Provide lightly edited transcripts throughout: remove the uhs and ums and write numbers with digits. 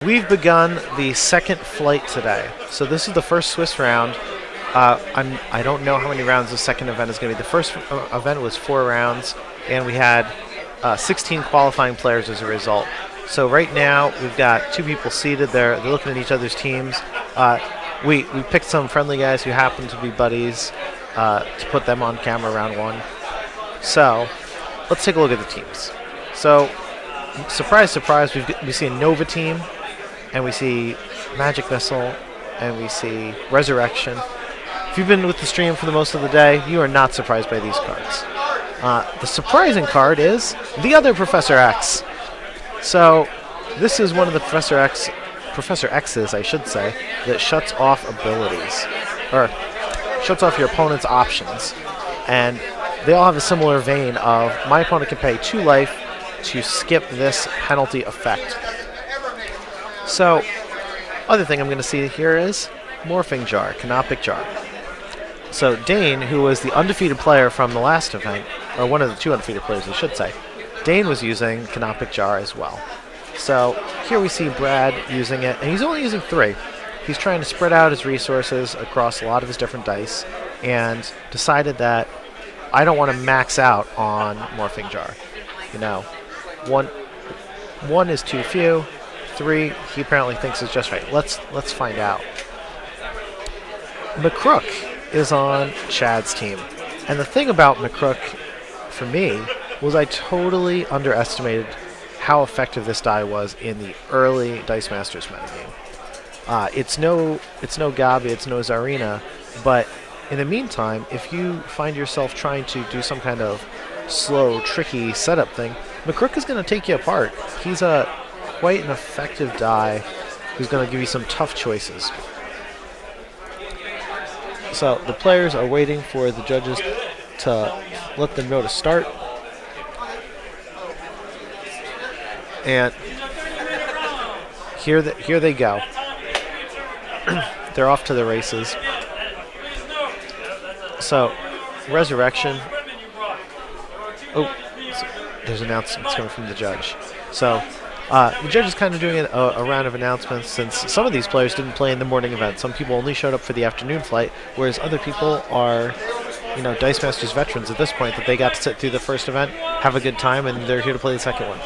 We've begun the second flight today. So this is the first Swiss round. I don't know how many rounds the second event is going to be. The first event was 4 rounds, and we had 16 qualifying players as a result. So right now we've got 2 people seated there. They're looking at each other's teams. We picked some friendly guys who happen to be buddies to put them on camera round 1. So let's take a look at the teams. So surprise, surprise, we see a Nova team, and we see Magic Missile, and we see Resurrection. If you've been with the stream for the most of the day, you are not surprised by these cards. The surprising card is the other Professor X. So this is one of the Professor X's, I should say, that shuts off abilities, or shuts off your opponent's options. And they all have a similar vein of, my opponent can pay 2 life to skip this penalty effect. So, other thing I'm going to see here is Morphing Jar, Canopic Jar. So Dane, who was the undefeated player from the last event, or one of the 2 undefeated players, I should say, Dane was using Canopic Jar as well. So here we see Brad using it, and he's only using 3. He's trying to spread out his resources across a lot of his different dice, and decided that I don't want to max out on Morphing Jar. You know, one is too few. 3, he apparently thinks is just right. Let's find out. McCrook is on Chad's team. And the thing about McCrook, for me, was I totally underestimated how effective this die was in the early Dice Masters metagame. It's no Gabi, it's no Zarina, but in the meantime, if you find yourself trying to do some kind of slow, tricky setup thing, McCrook is going to take you apart. He's quite an effective die who's going to give you some tough choices. So the players are waiting for the judges to let them know to start. And here they go. They're off to the races. So, Resurrection. Oh, there's announcements coming from the judge. So, the judge is kind of doing a round of announcements, since some of these players didn't play in the morning event. Some people only showed up for the afternoon flight, whereas other people are, Dice Masters veterans at this point, that they got to sit through the first event, have a good time, and they're here to play the second one.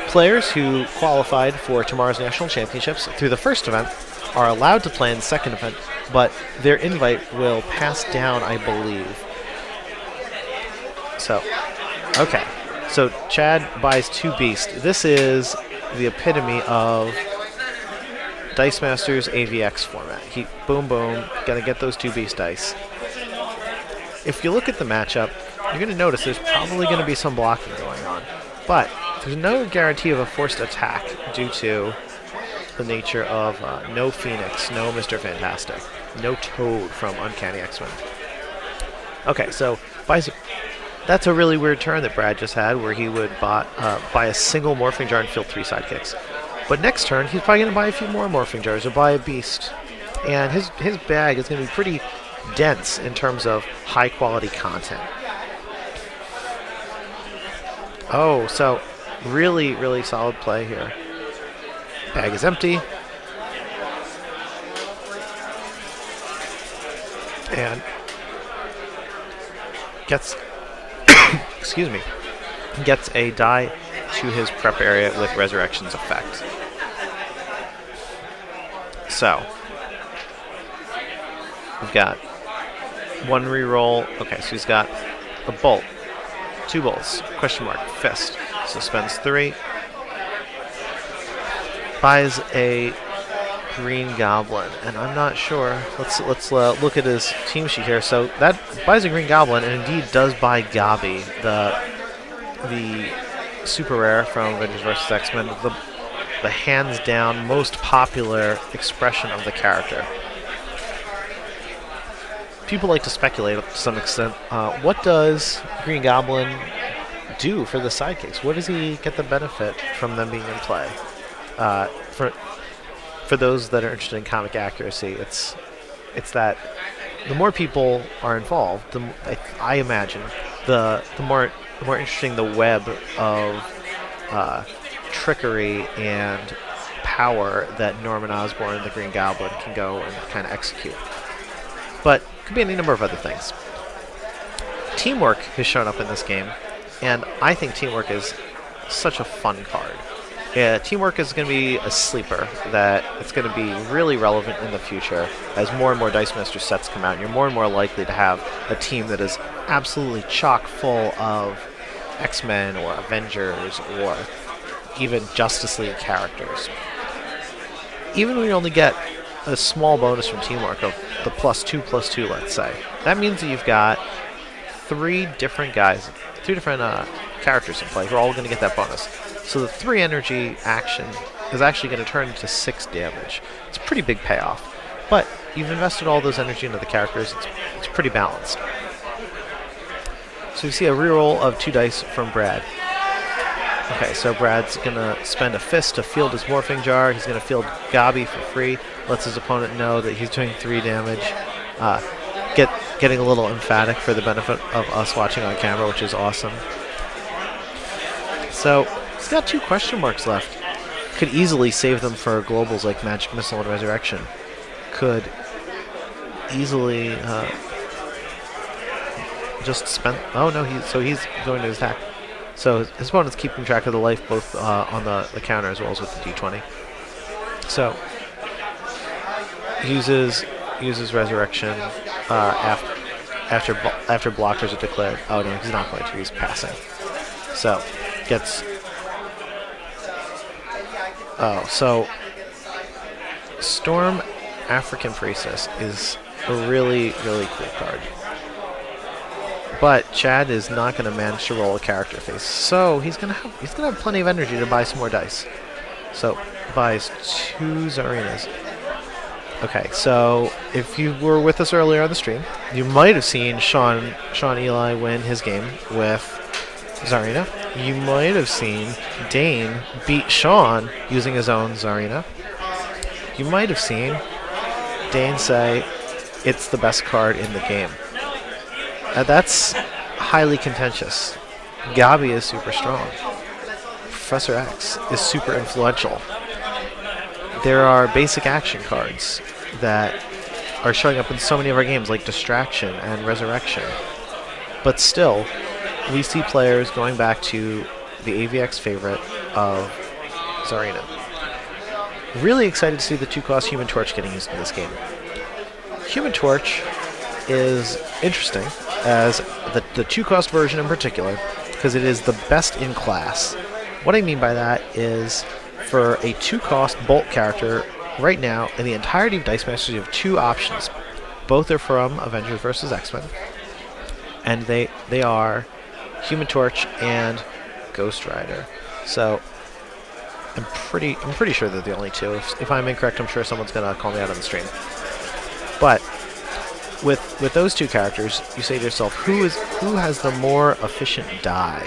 Players who qualified for tomorrow's national championships through the first event are allowed to play in the second event, but their invite will pass down, I believe. So, okay. So Chad buys 2 Beast. This is the epitome of Dice Masters AVX format. He boom boom, gotta get those 2 Beast dice. If you look at the matchup, you're gonna notice there's probably gonna be some blocking going on, but there's no guarantee of a forced attack due to the nature of no Phoenix, no Mr. Fantastic, no Toad from Uncanny X-Men. Okay, so that's a really weird turn that Brad just had, where he would buy a single Morphing Jar and field 3 sidekicks. But next turn, he's probably going to buy a few more Morphing Jars or buy a Beast. And his bag is going to be pretty dense in terms of high-quality content. Oh, so really, really solid play here. Bag is empty. And gets... excuse me, gets a die to his prep area with Resurrection's effect. So, we've got 1 reroll. Okay, so he's got a bolt, 2 bolts, question mark, fist. So spends 3. Buys a Green Goblin, and I'm not sure. Let's look at his team sheet here. So that buys a Green Goblin, and indeed does buy Gabi, the super rare from Avengers vs. X-Men, the hands down most popular expression of the character. People like to speculate to some extent. What does Green Goblin do for the sidekicks? What does he get the benefit from them being in play? For those that are interested in comic accuracy, it's that the more people are involved, I imagine, the more interesting the web of trickery and power that Norman Osborn and the Green Goblin can go and kind of execute. But it could be any number of other things. Teamwork has shown up in this game, and I think Teamwork is such a fun card. Yeah, Teamwork is going to be a sleeper that it's going to be really relevant in the future as more and more Dice Master sets come out, and you're more and more likely to have a team that is absolutely chock full of X-Men or Avengers or even Justice League characters. Even when you only get a small bonus from Teamwork of the +2/+2, let's say, that means that you've got three different characters in play who are all going to get that bonus. So the 3 energy action is actually going to turn into 6 damage. It's a pretty big payoff. But you've invested all those energy into the characters. It's pretty balanced. So you see a reroll of 2 dice from Brad. Okay, so Brad's going to spend a fist to field his Morphing Jar. He's going to field Gabi for free. Lets his opponent know that he's doing 3 damage. Getting a little emphatic for the benefit of us watching on camera, which is awesome. So he's got 2 question marks left. Could easily save them for globals like Magic Missile and Resurrection. Could easily just spend... Oh no, he's going to attack. So his opponent's keeping track of the life both on the counter as well as with the D20. So uses Resurrection after blockers are declared. Oh no, he's not going to. He's passing. So gets... Oh, so Storm African Priestess is a really, really cool card. But Chad is not going to manage to roll a character face, so he's gonna have plenty of energy to buy some more dice. So buys 2 Zarinas. Okay, so if you were with us earlier on the stream, you might have seen Sean Eli win his game with Zarina. You might have seen Dane beat Sean using his own Zarina. You might have seen Dane say it's the best card in the game. That's highly contentious. Gabi is super strong. Professor X is super influential. There are basic action cards that are showing up in so many of our games, like Distraction and Resurrection. But still, we see players going back to the AVX favorite of Zarina. Really excited to see the 2-cost Human Torch getting used in this game. Human Torch is interesting as the 2-cost version in particular, because it is the best in class. What I mean by that is, for a 2-cost Bolt character, right now, in the entirety of Dice Masters, you have 2 options. Both are from Avengers vs. X-Men, and they are Human Torch and Ghost Rider. So I'm pretty sure they're the only 2. If I'm incorrect, I'm sure someone's gonna call me out on the stream. But with those 2 characters, you say to yourself, who has the more efficient die?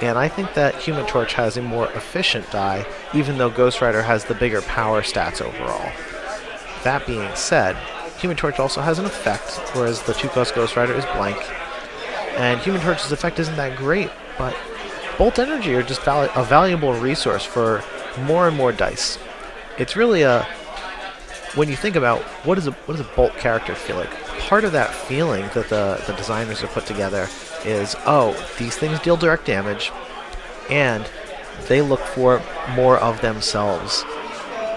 And I think that Human Torch has a more efficient die, even though Ghost Rider has the bigger power stats overall. That being said, Human Torch also has an effect, whereas the 2-cost Ghost Rider is blank. And Human Torch's effect isn't that great, but Bolt Energy are just a valuable resource for more and more dice. It's really when you think about what does a Bolt character feel like, part of that feeling that the designers have put together is, oh, these things deal direct damage, and they look for more of themselves.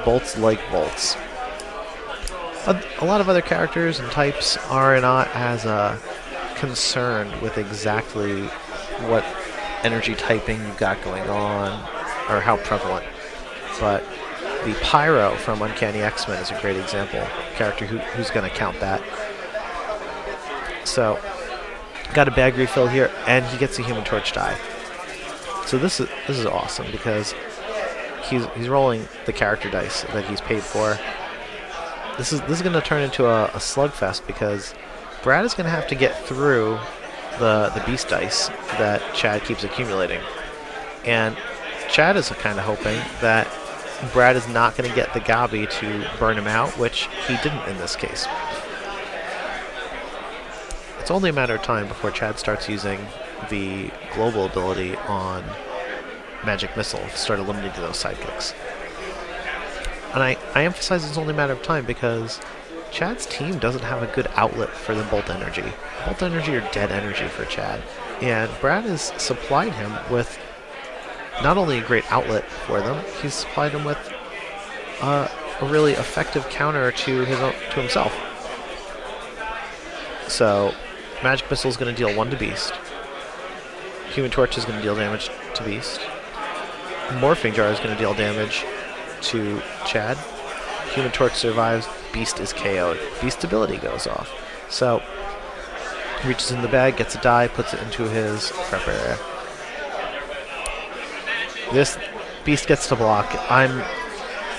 Bolts like bolts. A lot of other characters and types are not as concerned with exactly what energy typing you've got going on, or how prevalent. But the Pyro from Uncanny X-Men is a great example. A character who's going to count that. So, got a bag refill here, and he gets a Human Torch die. So this is awesome because he's rolling the character dice that he's paid for. This is going to turn into a slugfest because Brad is going to have to get through the beast dice that Chad keeps accumulating, and Chad is kind of hoping that Brad is not going to get the Gabi to burn him out, which he didn't in this case. It's only a matter of time before Chad starts using the global ability on Magic Missile to start eliminating those sidekicks. And I emphasize it's only a matter of time because Chad's team doesn't have a good outlet for the Bolt Energy. Bolt Energy or dead energy for Chad. And Brad has supplied him with not only a great outlet for them, he's supplied him with a really effective counter to himself. So, Magic Missile is going to deal 1 to Beast. Human Torch is going to deal damage to Beast. Morphing Jar is going to deal damage to Chad. Human Torch survives, Beast is KO'd. Beast ability goes off. So, reaches in the bag, gets a die, puts it into his prep area. This Beast gets to block. I'm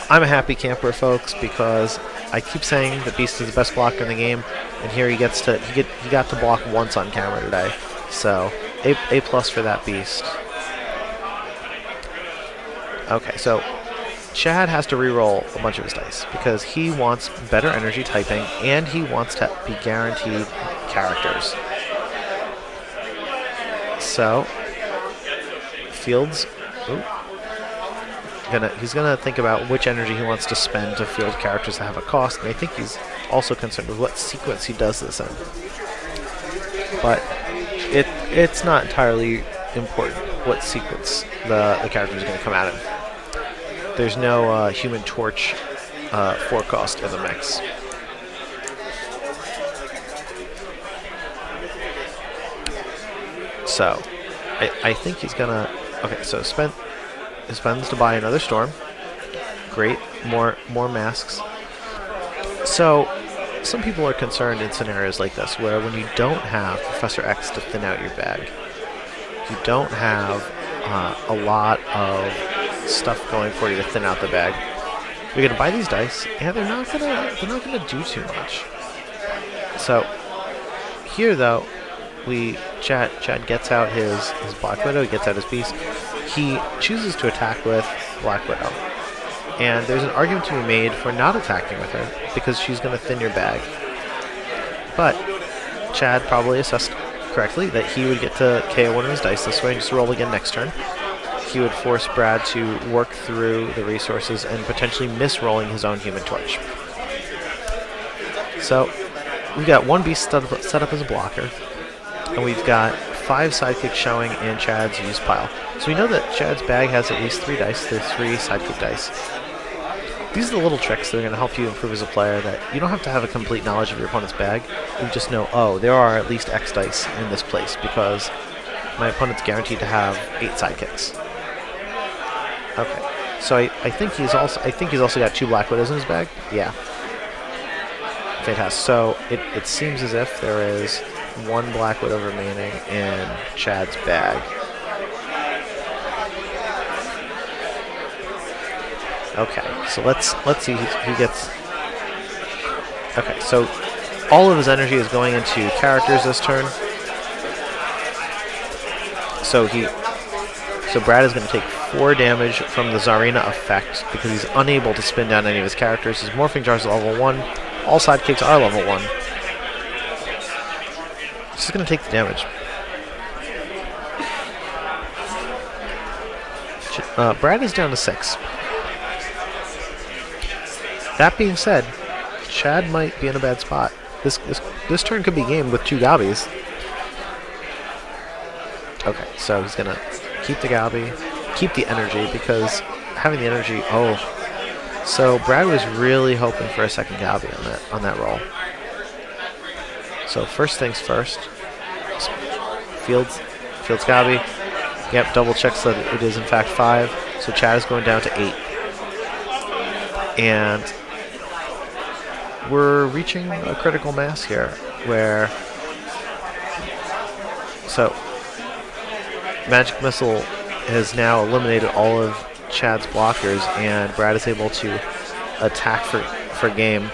a happy camper, folks, because I keep saying that Beast is the best blocker in the game, and here he got to block once on camera today. So A plus for that Beast. Okay, so Chad has to re-roll a bunch of his dice because he wants better energy typing and he wants to be guaranteed characters. So Fields, he's gonna think about which energy he wants to spend to field characters that have a cost, and I think he's also concerned with what sequence he does this in. But it's not entirely important what sequence the character is going to come out in. There's no Human Torch forecast in the mix. So, I think he's gonna. Okay, so spends to buy another Storm. Great, more masks. So, some people are concerned in scenarios like this, where when you don't have Professor X to thin out your bag, you don't have a lot of stuff going for you to thin out the bag. You're gonna buy these dice, and they're not gonna do too much. So here, though, Chad gets out his Black Widow, he gets out his Beast. He chooses to attack with Black Widow, and there's an argument to be made for not attacking with her because she's gonna thin your bag. But Chad probably assessed correctly that he would get to KO one of his dice this way and just roll again next turn. He would force Brad to work through the resources and potentially miss-rolling his own Human Torch. So we've got 1 Beast set up as a blocker, and we've got 5 sidekicks showing in Chad's use pile. So we know that Chad's bag has at least 3 dice. There's 3 sidekick dice. These are the little tricks that are going to help you improve as a player, that you don't have to have a complete knowledge of your opponent's bag. You just know, oh, there are at least X dice in this place because my opponent's guaranteed to have 8 sidekicks. Okay, so I think he's also got 2 Black Widows in his bag. Yeah, fantastic. So it seems as if there is 1 Black Widow remaining in Chad's bag. Okay, so let's see. He gets. Okay, so all of his energy is going into characters this turn. So Brad is going to take 4 damage from the Zarina effect because he's unable to spin down any of his characters. His Morphing Jar is level 1. All sidekicks are level 1. He's just going to take the damage. Brad is down to 6. That being said, Chad might be in a bad spot. This turn could be gamed with 2 Gobbies. Okay, so he's gonna keep the Gobby, keep the energy, because having the energy. Oh, so Brad was really hoping for a second Gobby on that roll. So first things first, Fields Gobby. Yep, double checks that it is in fact 5. So Chad is going down to 8, and we're reaching a critical mass here, where so Magic Missile has now eliminated all of Chad's blockers, and Brad is able to attack for game.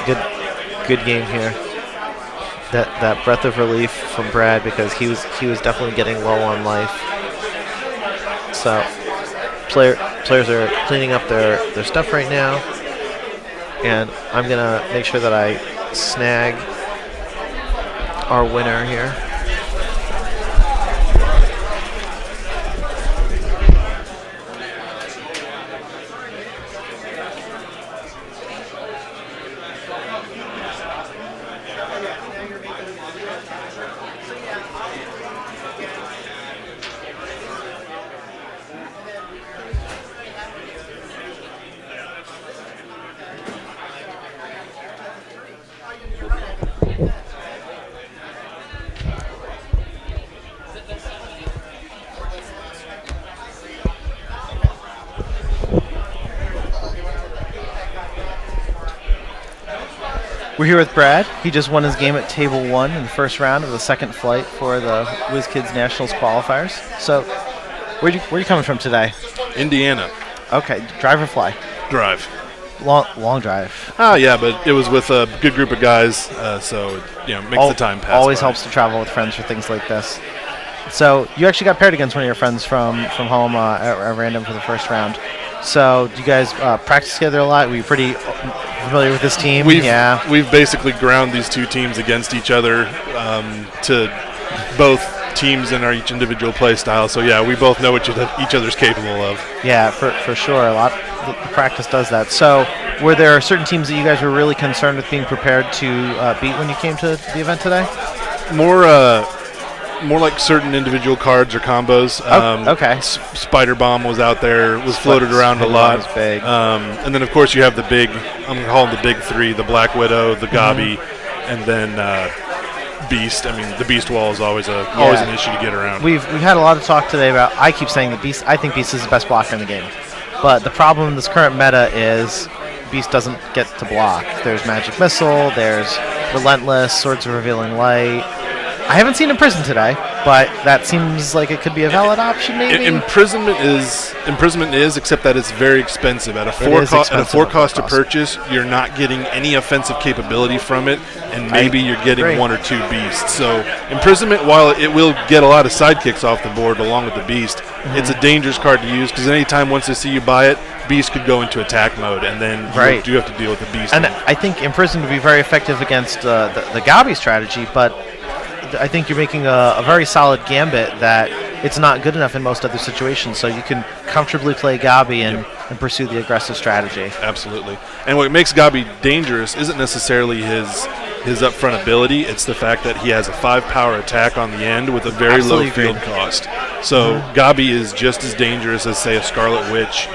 Good game here. That breath of relief from Brad, because he was definitely getting low on life. So players are cleaning up their stuff right now, and I'm gonna make sure that I snag our winner here. We're here with Brad. He just won his game at Table 1 in the first round of the second flight for the WizKids Nationals qualifiers. So, where you coming from today? Indiana. Okay, drive or fly? Drive. Long drive. Oh, yeah, but it was with a good group of guys, so makes the time pass. Always by. helps to travel with friends for things like this. So, you actually got paired against one of your friends from home at random for the first round. So, do you guys practice together a lot? Were you pretty familiar with this team? We've basically ground these two teams against each other to both teams in our each individual play style. So, yeah, we both know what each other's capable of. Yeah, for sure. The practice does that. So, were there certain teams that you guys were really concerned with being prepared to beat when you came to the event today? More like certain individual cards or combos. Okay. Spider Bomb was out there, was floated around a lot. Was big. And then, of course, you have the big, I'm going to call them the big three, the Black Widow, the Gabi, and then Beast. I mean, the Beast wall is always an issue to get around. We've had a lot of talk today about, I keep saying the Beast, I think Beast is the best blocker in the game. But the problem in this current meta is Beast doesn't get to block. There's Magic Missile, there's Relentless, Swords of Revealing Light. I haven't seen Imprison today, but that seems like it could be a valid option, maybe? Imprisonment is, except that it's very expensive. At a 4 cost to purchase, you're not getting any offensive capability from it, and maybe you're getting 1 or 2 beasts. So Imprisonment, while it will get a lot of sidekicks off the board along with the beast, it's a dangerous card to use, because anytime once they see you buy it, Beast could go into attack mode, and then you have to deal with the Beast. And I think Imprison would be very effective against the Gabi strategy, but I think you're making a very solid gambit that it's not good enough in most other situations, so you can comfortably play Gabi and pursue the aggressive strategy. Absolutely. And what makes Gabi dangerous isn't necessarily his upfront ability, it's the fact that he has a 5 power attack on the end with a very low field cost. So Gabi is just as dangerous as, say, a Scarlet Witch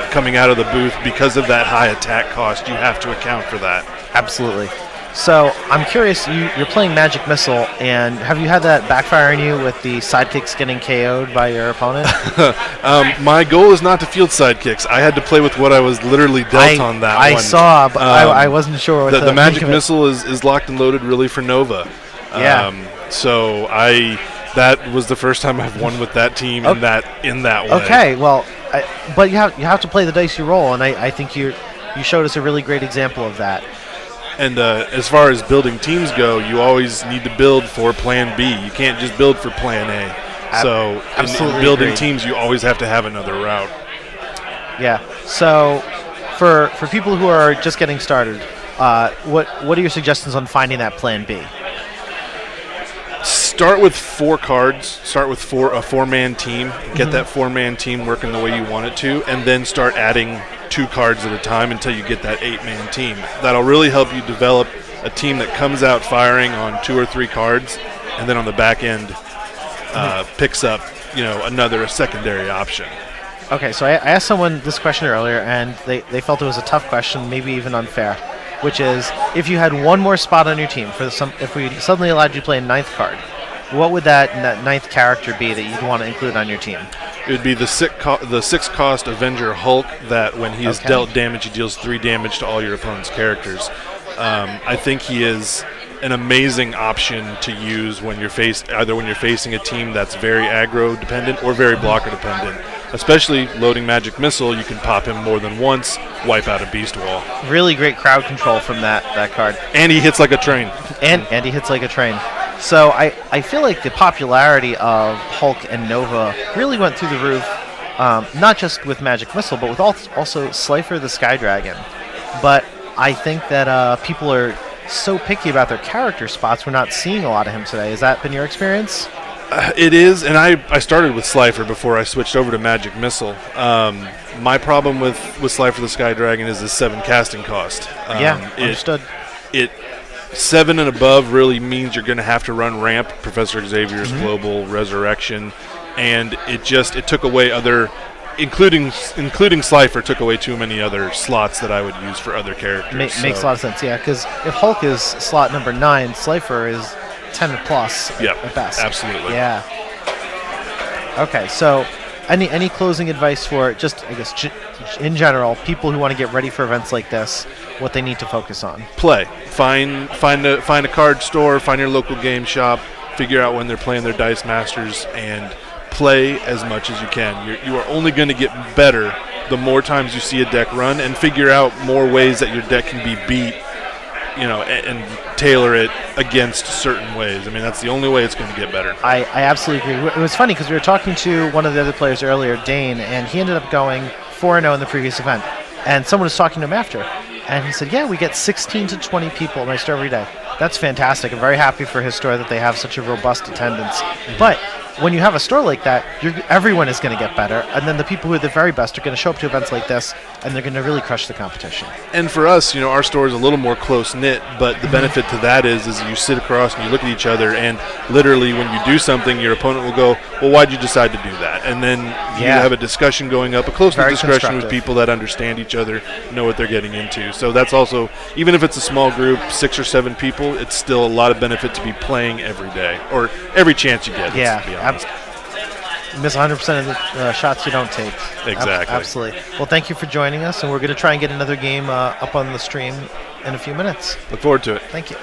coming out of the booth. Because of that high attack cost, you have to account for that. Absolutely. So I'm curious, you're playing Magic Missile, and have you had that backfire on you with the sidekicks getting KO'd by your opponent? My goal is not to field sidekicks. I had to play with what I was literally dealt on that one. I saw, but I wasn't sure what the Magic Missile is locked and loaded really for Nova. So that was the first time I've won with that team in that way. Okay, well, but you have to play the dice you roll, and I think you showed us a really great example of that. And as far as building teams go, you always need to build for Plan B. You can't just build for Plan A. So in building teams, you always have to have another route. Yeah. So for people who are just getting started, what are your suggestions on finding that Plan B? Start with 4 cards. Start with a 4-man team. Get that 4-man team working the way you want it to, and then start adding 2 cards at a time until you get that 8-man team. That'll really help you develop a team that comes out firing on 2 or 3 cards, and then on the back end picks up a secondary option. Okay, so I asked someone this question earlier, and they felt it was a tough question, maybe even unfair, which is, if you had one more spot on your team, if we suddenly allowed you to play a 9th card, what would that 9th character be that you'd want to include on your team? It would be the 6-cost Avenger Hulk that when he is dealt damage, he deals 3 damage to all your opponent's characters. I think he is an amazing option to use when you're facing a team that's very aggro dependent or very blocker dependent. Especially loading Magic Missile, you can pop him more than once, wipe out a Beast Wall. Really great crowd control from that card. And he hits like a train. And he hits like a train. So I feel like the popularity of Hulk and Nova really went through the roof, not just with Magic Missile, but with also Slifer the Sky Dragon. But I think that people are so picky about their character spots, we're not seeing a lot of him today. Has that been your experience? It is, and I started with Slifer before I switched over to Magic Missile. My problem with Slifer the Sky Dragon is his 7 casting cost. Understood. 7 and above really means you're going to have to run Ramp, Professor Xavier's Global Resurrection, and it took away other, including Slifer, took away too many other slots that I would use for other characters. Makes a lot of sense, yeah, because if Hulk is slot number 9, Slifer is 10 plus at best. Absolutely. Yeah. Okay, so Any closing advice for just, I guess, in general, people who want to get ready for events like this, what they need to focus on? Play. Find a card store, find your local game shop, figure out when they're playing their Dice Masters, and play as much as you can. You are only going to get better the more times you see a deck run, and figure out more ways that your deck can be beat, and tailor it against certain ways. I mean, that's the only way it's going to get better. I absolutely agree. It was funny because we were talking to one of the other players earlier, Dane, and he ended up going 4-0 in the previous event. And someone was talking to him after, and he said, yeah, we get 16 to 20 people at my store every day. That's fantastic. I'm very happy for his store that they have such a robust attendance. But when you have a store like that, everyone is going to get better, and then the people who are the very best are going to show up to events like this, and they're going to really crush the competition. And for us, our store is a little more close-knit, but the benefit to that is you sit across and you look at each other, and literally when you do something, your opponent will go, well, why'd you decide to do that? And then you have a discussion going up, a close-knit discussion with people that understand each other, know what they're getting into. So that's also, even if it's a small group, 6 or 7 people, it's still a lot of benefit to be playing every day, or every chance you get. Yeah, to be honest. You miss 100% of the shots you don't take. Exactly. Absolutely. Well, thank you for joining us, and we're going to try and get another game up on the stream in a few minutes. Look forward to it. Thank you.